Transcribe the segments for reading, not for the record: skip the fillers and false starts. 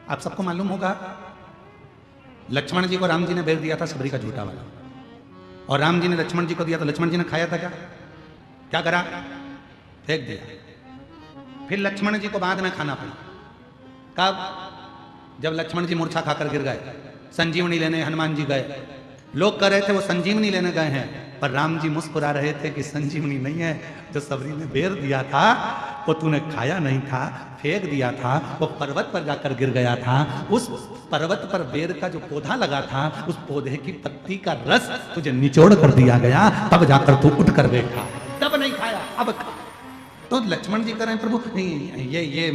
आप सबको मालूम होगा, लक्ष्मण जी को राम जी ने बेर दिया था सबरी का झूठा वाला, और राम जी ने लक्ष्मण जी को दिया तो लक्ष्मण जी ने खाया था क्या? क्या करा? फेंक दिया। फिर लक्ष्मण जी को बाद में खाना पड़ा। कब? जब लक्ष्मण जी मूर्छा खाकर गिर गए, संजीवनी लेने हनुमान जी गए। लोग कह रहे थे वो संजीवनी लेने गए हैं, पर राम जी मुस्कुरा रहे थे कि संजीवनी नहीं है, जो सबरी ने बेर दिया था वो तूने खाया नहीं था, फेंक दिया था, वो पर्वत पर जाकर गिर गया था। उस पर्वत पर बेर का जो पौधा लगा था, उस पौधे की पत्ती का रस तुझे निचोड़ कर दिया गया, तब जाकर तू उठ कर बैठा, तब नहीं खाया, अब खा। तो लक्ष्मण जी कह रहे हैं प्रभु ये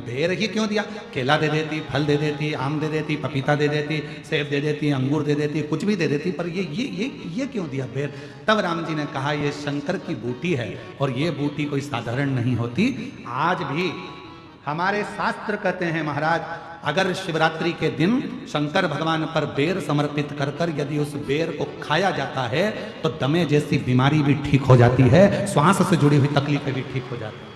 बेर ही क्यों दिया? केला दे देती, फल दे देती, आम दे देती, पपीता दे देती, सेब दे देती, अंगूर दे देती, कुछ भी दे देती, पर ये क्यों दिया बेर? तब राम जी ने कहा ये शंकर की बूटी है, और ये बूटी कोई साधारण नहीं होती। आज भी हमारे शास्त्र कहते हैं महाराज, अगर शिवरात्रि के दिन शंकर भगवान पर बेर समर्पित कर कर यदि उस बेर को खाया जाता है तो दमे जैसी बीमारी भी ठीक हो जाती है, श्वास से जुड़ी हुई तकलीफें भी ठीक हो जाती है।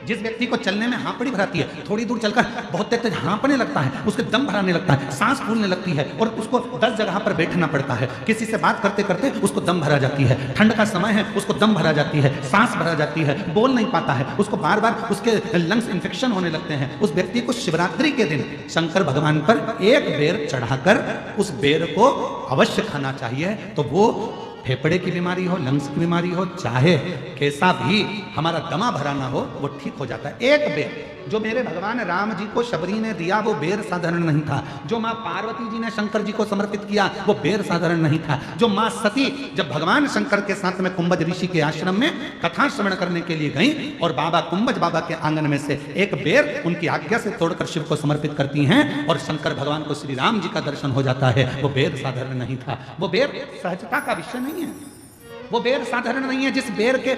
जिस व्यक्ति को चलने में हाँपड़ी भराती है, थोड़ी दूर चलकर बहुत तेज हाँपने लगता है, उसके दम भराने लगता है, सांस फूलने लगती है, और उसको 10 जगह पर बैठना पड़ता है, किसी से बात करते करते उसको दम भरा जाती है, ठंड का समय है उसको दम भरा जाती है, सांस भरा जाती है, बोल नहीं पाता है, उसको बार बार उसके लंग्स इन्फेक्शन होने लगते हैं। उस व्यक्ति को शिवरात्रि के दिन शंकर भगवान पर एक बेर चढ़ाकर उस बेर को अवश्य खाना चाहिए। तो वो फेफड़े की बीमारी हो, लंग्स की बीमारी हो, चाहे कैसा भी हमारा दमा भरा ना हो, वो ठीक हो जाता है। एक बेर जो मेरे भगवान राम जी को शबरी ने दिया वो बेर साधारण नहीं था, जो माँ पार्वती जी ने शंकर जी को समर्पित किया वो बेर साधारण नहीं था, जो माँ सती जब भगवान शंकर के साथ में कुंभज ऋषि के आश्रम में कथा श्रवण करने के लिए गई और बाबा कुंभज बाबा के आंगन में से एक बेर उनकी आज्ञा से तोड़कर शिव को समर्पित करती हैं और शंकर भगवान को श्री राम जी का दर्शन हो जाता है, वो बेर साधारण नहीं था। वो बेर सहजता का विषय नहीं है, वो बेर साधारण नहीं है। जिस बेर के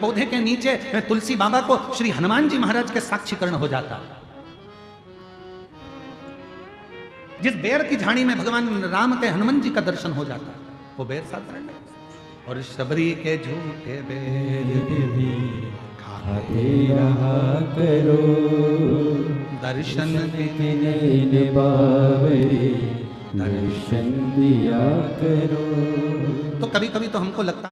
पौधे के नीचे तुलसी बाबा को श्री हनुमान जी महाराज के साक्षीकरण हो जाता, जिस बेर की झाड़ी में भगवान राम के हनुमान जी का दर्शन हो जाता, वो बेर साधारण नहीं। और शबरी के झूठे बेर भी खाते रहा करो, दर्शन के बावरी दर्शन दिया करो। तो कभी कभी तो हमको लगता